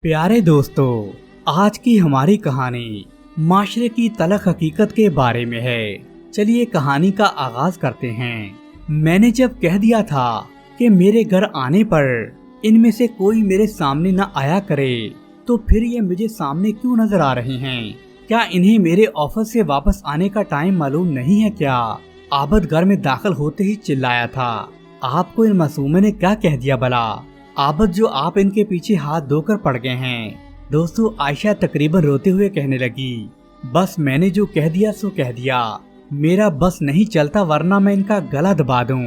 प्यारे दोस्तों, आज की हमारी कहानी माशरे की तलख हकीकत के बारे में है। चलिए कहानी का आगाज करते हैं। मैंने जब कह दिया था कि मेरे घर आने पर इनमें से कोई मेरे सामने न आया करे, तो फिर ये मुझे सामने क्यों नजर आ रहे हैं? क्या इन्हें मेरे ऑफिस से वापस आने का टाइम मालूम नहीं है क्या? आबद घर में दाखिल होते ही चिल्लाया था, आपको इन मासूमों ने क्या कह दिया भला? आबद, जो आप इनके पीछे हाथ धोकर पड़ गए हैं। दोस्तों, आयशा तकरीबन रोते हुए कहने लगी, बस मैंने जो कह दिया सो कह दिया, मेरा बस नहीं चलता वरना मैं इनका गला दबा दूं।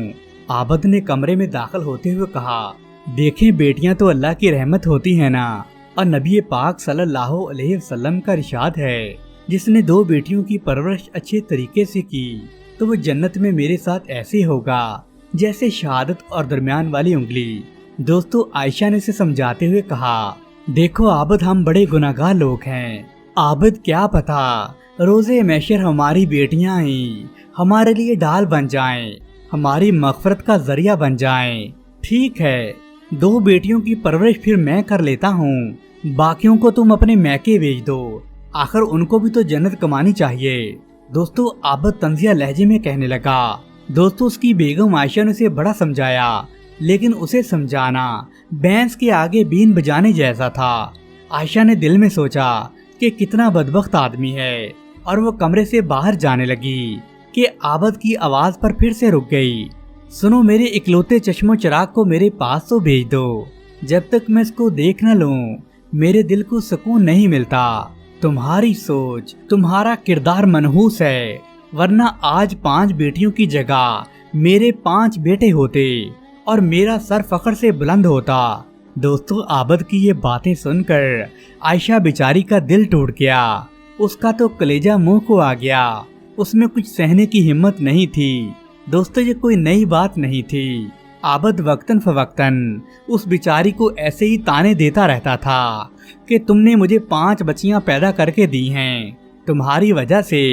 आबद ने कमरे में दाखिल होते हुए कहा, देखें बेटियां तो अल्लाह की रहमत होती है ना, और नबी पाक सल्लल्लाहु अलैहि वसल्लम का इरशाद है, जिसने 2 बेटियों की परवरिश अच्छे तरीके से की तो वो जन्नत में मेरे साथ ऐसे होगा जैसे शहादत और दरमियान वाली उंगली। दोस्तों, आयशा ने इसे समझाते हुए कहा, देखो आबद, हम बड़े गुनाहगार लोग हैं। आबद, क्या पता रोजे महशर हमारी बेटियां ही हमारे लिए ढाल बन जाएं, हमारी मगफरत का जरिया बन जाएं। ठीक है, 2 बेटियों की परवरिश फिर मैं कर लेता हूँ, बाकियों को तुम अपने मैके भेज दो, आखिर उनको भी तो जन्नत कमानी चाहिए। दोस्तों, आबद तंजिया लहजे में कहने लगा। दोस्तों, उसकी बेगम आयशा ने उसे बड़ा समझाया, लेकिन उसे समझाना बैंस के आगे बीन बजाने जैसा था। आयशा ने दिल में सोचा कि कितना बदबख्त आदमी है, और वो कमरे से बाहर जाने लगी कि आबद की आवाज पर फिर से रुक गई। सुनो, मेरे इकलौते चश्मो चिराग को मेरे पास तो भेज दो, जब तक मैं इसको देख न लूं मेरे दिल को सुकून नहीं मिलता। तुम्हारी सोच, तुम्हारा किरदार मनहूस है, वरना आज 5 बेटियों की जगह मेरे 5 बेटे होते और मेरा सर फख्र से बुलंद होता। दोस्तों, आबद की ये बातें सुनकर आयशा बेचारी का दिल टूट गया। उसका तो कलेजा मुंह को आ गया, उसमें कुछ सहने की हिम्मत नहीं थी। दोस्तों, ये कोई नई बात नहीं थी। आबद वक्तन फवक्तन उस बेचारी को ऐसे ही ताने देता रहता था कि तुमने मुझे 5 बच्चियां पैदा करके दी हैं, तुम्हारी वजह से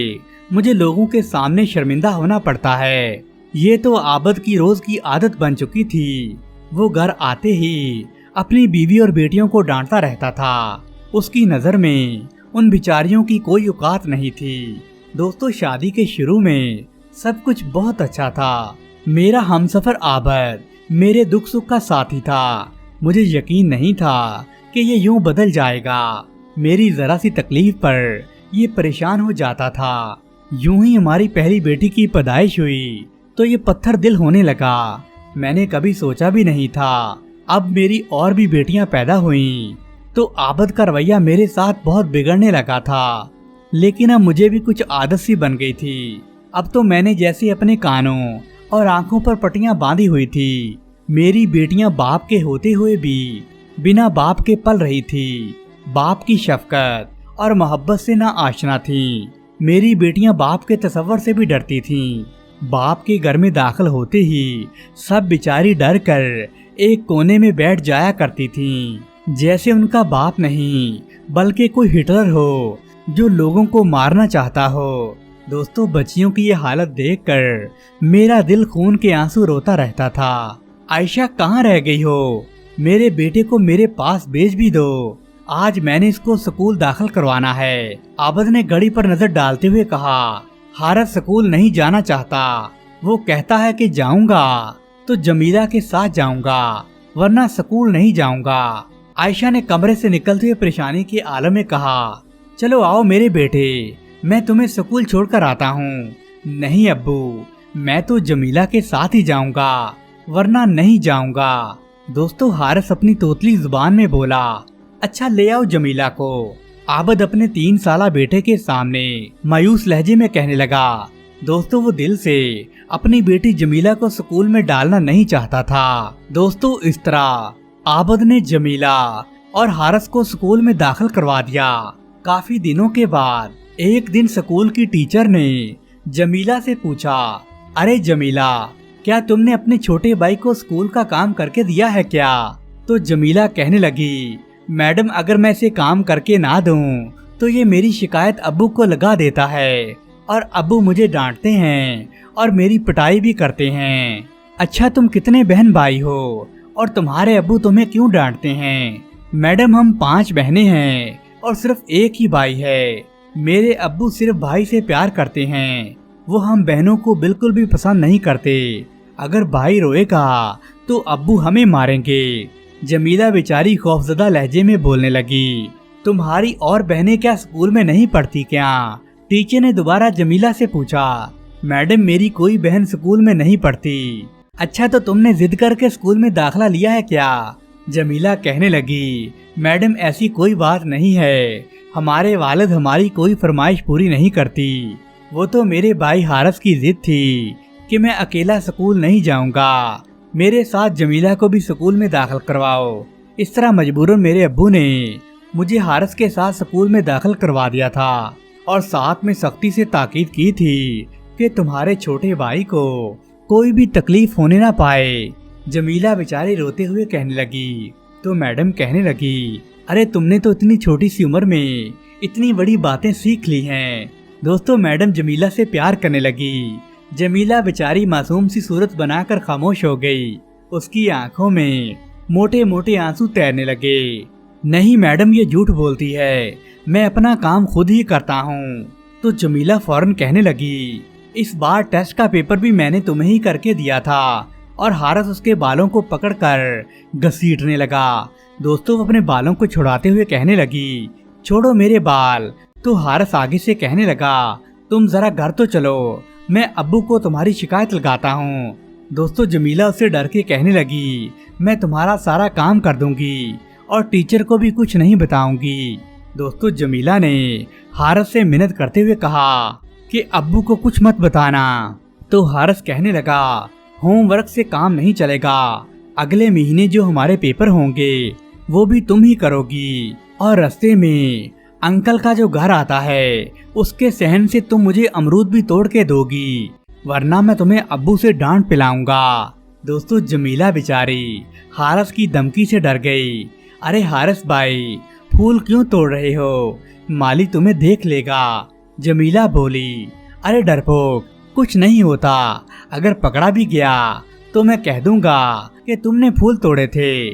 मुझे लोगों के सामने शर्मिंदा होना पड़ता है। ये तो आबद की रोज की आदत बन चुकी थी। वो घर आते ही अपनी बीवी और बेटियों को डांटता रहता था। उसकी नजर में उन बिचारियों की कोई औकात नहीं थी। दोस्तों, शादी के शुरू में सब कुछ बहुत अच्छा था। मेरा हमसफर आबद मेरे दुख सुख का साथी था। मुझे यकीन नहीं था कि ये यूं बदल जाएगा। मेरी जरा सी तकलीफ पर ये परेशान हो जाता था। यूं ही हमारी पहली बेटी की पैदाइश हुई तो ये पत्थर दिल होने लगा। मैंने कभी सोचा भी नहीं था अब मेरी और भी बेटियां पैदा हुईं तो आबद का रवैया मेरे साथ बहुत बिगड़ने लगा था। लेकिन अब मुझे भी कुछ आदत सी बन गई थी। अब तो मैंने जैसे अपने कानों और आंखों पर पट्टियां बांधी हुई थी। मेरी बेटियां बाप के होते हुए भी बिना बाप के पल रही थी। बाप की शफकत और मोहब्बत से ना आशना थी। मेरी बेटियां बाप के तसव्वुर से भी डरती थीं। बाप के घर में दाखिल होते ही सब बेचारी डर कर एक कोने में बैठ जाया करती थीं, जैसे उनका बाप नहीं बल्कि कोई हिटलर हो जो लोगों को मारना चाहता हो। दोस्तों, बच्चियों की ये हालत देखकर मेरा दिल खून के आंसू रोता रहता था। आयशा, कहाँ रह गई हो? मेरे बेटे को मेरे पास भेज भी दो, आज मैंने इसको स्कूल दाखिल करवाना है। आबद ने घड़ी पर नजर डालते हुए कहा, हारस स्कूल नहीं जाना चाहता। वो कहता है कि जाऊंगा तो जमीला के साथ जाऊंगा, वरना स्कूल नहीं जाऊंगा। आयशा ने कमरे से निकलते हुए परेशानी के आलम में कहा, चलो आओ मेरे बेटे, मैं तुम्हें स्कूल छोड़कर आता हूँ। नहीं अब्बू, मैं तो जमीला के साथ ही जाऊंगा, वरना नहीं जाऊंगा। दोस्तों, हारिस अपनी तोतली जुबान में बोला, अच्छा ले आओ जमीला को। आबद अपने 3 साला बेटे के सामने मायूस लहजे में कहने लगा। दोस्तों, वो दिल से अपनी बेटी जमीला को स्कूल में डालना नहीं चाहता था। दोस्तों, इस तरह आबद ने जमीला और हारिस को स्कूल में दाखिल करवा दिया। काफी दिनों के बाद एक दिन स्कूल की टीचर ने जमीला से पूछा, अरे जमीला, क्या तुमने अपने छोटे भाई को स्कूल का काम करके दिया है क्या? तो जमीला कहने लगी, मैडम, अगर मैं इसे काम करके ना दूं तो ये मेरी शिकायत अब्बू को लगा देता है, और अब्बू मुझे डांटते हैं और मेरी पिटाई भी करते हैं। अच्छा, तुम कितने बहन भाई हो और तुम्हारे अब्बू तुम्हें क्यों डांटते हैं? मैडम हम 5 बहनें हैं और सिर्फ एक ही भाई है। मेरे अब्बू सिर्फ भाई से प्यार करते हैं, वो हम बहनों को बिल्कुल भी पसंद नहीं करते। अगर भाई रोएगा तो अब्बू हमें मारेंगे। जमीला बेचारी खौफजदा लहजे में बोलने लगी। तुम्हारी और बहनें क्या स्कूल में नहीं पढ़ती क्या? टीचर ने दोबारा जमीला से पूछा। मैडम मेरी कोई बहन स्कूल में नहीं पढ़ती। अच्छा तो तुमने जिद करके स्कूल में दाखिला लिया है क्या? जमीला कहने लगी। मैडम ऐसी कोई बात नहीं है, हमारे वालिद हमारी कोई फरमाइश पूरी नहीं करती। वो तो मेरे भाई हारिस की जिद थी कि मैं अकेला स्कूल नहीं जाऊंगा, मेरे साथ जमीला को भी स्कूल में दाखिल करवाओ। इस तरह मजबूरन मेरे अब्बू ने मुझे हारिस के साथ स्कूल में दाखिल करवा दिया था और साथ में सख्ती से ताकीद की थी कि तुम्हारे छोटे भाई को कोई भी तकलीफ होने ना पाए। जमीला बेचारी रोते हुए कहने लगी। तो मैडम कहने लगी, अरे तुमने तो इतनी छोटी सी उम्र में इतनी बड़ी बातें सीख ली हैं। दोस्तों मैडम जमीला से प्यार करने लगी। जमीला बेचारी मासूम सी सूरत बनाकर खामोश हो गई। उसकी आंखों में मोटे मोटे आंसू तैरने लगे। नहीं मैडम ये झूठ बोलती है, मैं अपना काम खुद ही करता हूँ। तो जमीला फौरन कहने लगी, इस बार टेस्ट का पेपर भी मैंने तुम्हें ही करके दिया था। और हारिस उसके बालों को पकड़कर घसीटने लगा। दोस्तों वो अपने बालों को छुड़ाते हुए कहने लगी, छोड़ो मेरे बाल। तो हारिस आगे से कहने लगा, तुम जरा घर तो चलो, मैं अब्बू को तुम्हारी शिकायत लगाता हूँ। दोस्तों जमीला उससे डर के कहने लगी, मैं तुम्हारा सारा काम कर दूंगी और टीचर को भी कुछ नहीं बताऊंगी। दोस्तों जमीला ने हारिस से मिन्नत करते हुए कहा कि अब्बू को कुछ मत बताना। तो हारिस कहने लगा, होमवर्क से काम नहीं चलेगा, अगले महीने जो हमारे पेपर होंगे वो भी तुम ही करोगी। और रास्ते में अंकल का जो घर आता है उसके सहन से तुम मुझे अमरूद भी तोड़ के दोगी, वरना मैं तुम्हें अब्बू से डांट पिलाऊंगा। दोस्तों जमीला बेचारी हारिस की धमकी से डर गई। अरे हारिस भाई फूल क्यों तोड़ रहे हो, माली तुम्हें देख लेगा। जमीला बोली, अरे डरपोक कुछ नहीं होता, अगर पकड़ा भी गया तो मैं कह दूंगा कि तुमने फूल तोड़े थे।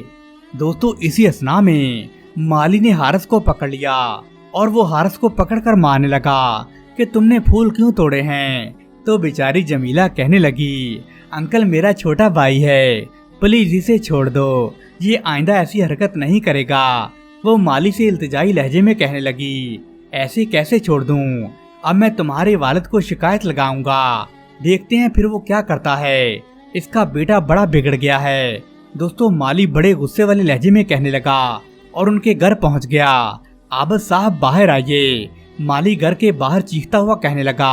दोस्तों इसी असना में माली ने हारिस को पकड़ लिया और वो हारिस को पकड़कर मारने लगा कि तुमने फूल क्यों तोड़े हैं। तो बेचारी जमीला कहने लगी, अंकल मेरा छोटा भाई है, प्लीज इसे छोड़ दो, ये आइंदा ऐसी हरकत नहीं करेगा। वो माली से इल्तिजाई लहजे में कहने लगी, ऐसे कैसे छोड़ दूं, अब मैं तुम्हारे वालिद को शिकायत लगाऊंगा, देखते हैं फिर वो क्या करता है, इसका बेटा बड़ा बिगड़ गया है। दोस्तों माली बड़े गुस्से वाले लहजे में कहने लगा और उनके घर पहुंच गया। आबद साहब बाहर आइए। माली घर के बाहर चीखता हुआ कहने लगा,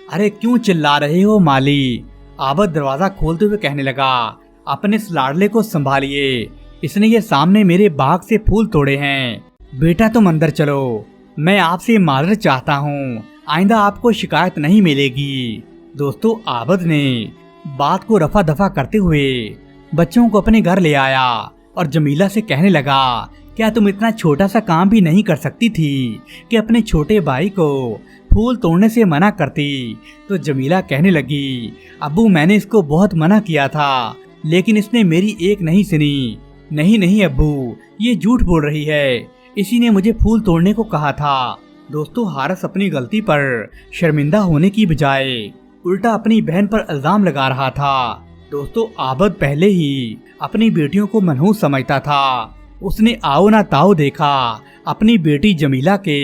अरे क्यों चिल्ला रहे हो माली? आबद दरवाजा खोलते हुए कहने लगा, अपने इस लाडले को संभालिए, इसने ये सामने मेरे बाग से फूल तोड़े हैं। बेटा तुम अंदर चलो, मैं आपसे माजरत चाहता हूँ, आइंदा आपको शिकायत नहीं मिलेगी। दोस्तों आबद ने बात को रफा दफा करते हुए बच्चों को अपने घर ले आया और जमीला से कहने लगा, क्या तुम इतना छोटा सा काम भी नहीं कर सकती थी कि अपने छोटे भाई को फूल तोड़ने से मना करती? तो जमीला कहने लगी, अब्बू मैंने इसको बहुत मना किया था, लेकिन इसने मेरी एक नहीं सुनी। नहीं नहीं अब्बू, ये झूठ बोल रही है, इसी ने मुझे फूल तोड़ने को कहा था। दोस्तों हारिस अपनी गलती पर शर्मिंदा होने की बजाय उल्टा अपनी बहन पर इल्जाम लगा रहा था। दोस्तों आबद पहले ही अपनी बेटियों को मनहूस समझता था। उसने आओ ना ताओ देखा, अपनी बेटी जमीला के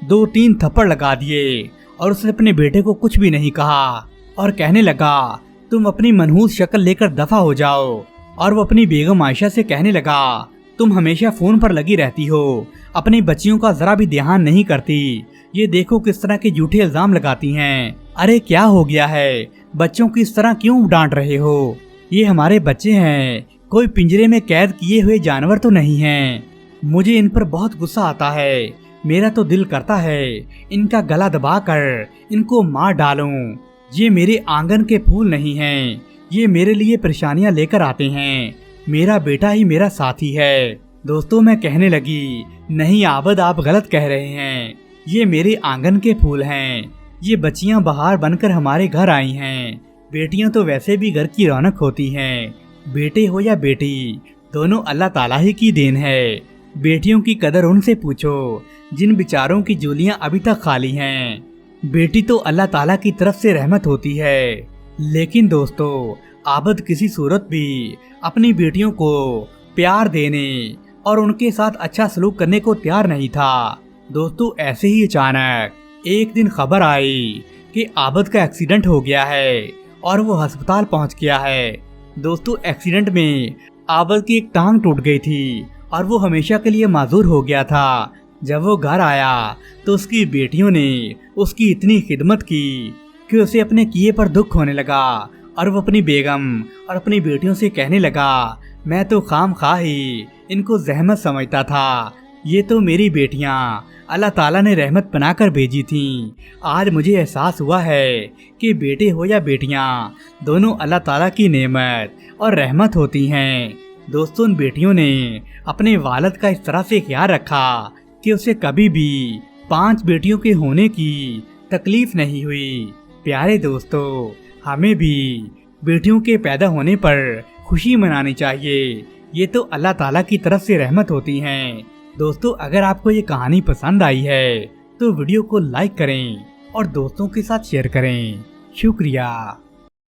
2-3 थप्पड़ लगा दिए और उसने अपने बेटे को कुछ भी नहीं कहा और कहने लगा, तुम अपनी मनहूस शक्ल लेकर दफा हो जाओ। और वो अपनी बेगम आयशा से कहने लगा, तुम हमेशा फोन पर लगी रहती हो, अपनी बच्चियों का जरा भी ध्यान नहीं करती, ये देखो किस तरह के झूठे इल्जाम लगाती हैं। अरे क्या हो गया है, बच्चों की इस तरह क्यों डांट रहे हो? ये हमारे बच्चे हैं, कोई पिंजरे में कैद किए हुए जानवर तो नहीं हैं। मुझे इन पर बहुत गुस्सा आता है, मेरा तो दिल करता है इनका गला दबाकर इनको मार डालूं। ये मेरे आंगन के फूल नहीं हैं, ये मेरे लिए परेशानियां लेकर आते हैं, मेरा बेटा ही मेरा साथी है। दोस्तों मैं कहने लगी, नहीं आबद आप गलत कह रहे हैं, ये मेरे आंगन के फूल हैं, ये बच्चियां बहार बनकर हमारे घर आई हैं। बेटियां तो वैसे भी घर की रौनक होती हैं, बेटे हो या बेटी दोनों अल्लाह ताला ही की देन है। बेटियों की कदर उनसे पूछो जिन बेचारों की झोलियां अभी तक खाली हैं। बेटी तो अल्लाह ताला की तरफ से रहमत होती है, लेकिन दोस्तों आबद किसी सूरत भी अपनी बेटियों को प्यार देने और उनके साथ अच्छा सलूक करने को तैयार नहीं था। दोस्तों ऐसे ही अचानक एक दिन खबर आई कि आबद का एक्सीडेंट हो गया है और वो अस्पताल पहुंच गया है। दोस्तों एक्सीडेंट में आबद की एक टांग टूट गई थी और वो हमेशा के लिए माजूर हो गया था। जब वो घर आया तो उसकी बेटियों ने उसकी इतनी खिदमत की कि उसे अपने किए पर दुख होने लगा और वो अपनी बेगम और अपनी बेटियों से कहने लगा, मैं तो खामखा ही इनको जहमत समझता था, ये तो मेरी बेटियां अल्लाह ताला ने रहमत बनाकर भेजी थीं। आज मुझे एहसास हुआ है कि बेटे हो या बेटियां दोनों अल्लाह ताला की नेमत और रहमत होती हैं। दोस्तों उन बेटियों ने अपने वालिद का इस तरह से ख्याल रखा कि उसे कभी भी 5 बेटियों के होने की तकलीफ नहीं हुई। प्यारे दोस्तों हमें भी बेटियों के पैदा होने पर खुशी मनानी चाहिए, ये तो अल्लाह ताला की तरफ से रहमत होती हैं। दोस्तों अगर आपको ये कहानी पसंद आई है तो वीडियो को लाइक करें और दोस्तों के साथ शेयर करें। शुक्रिया।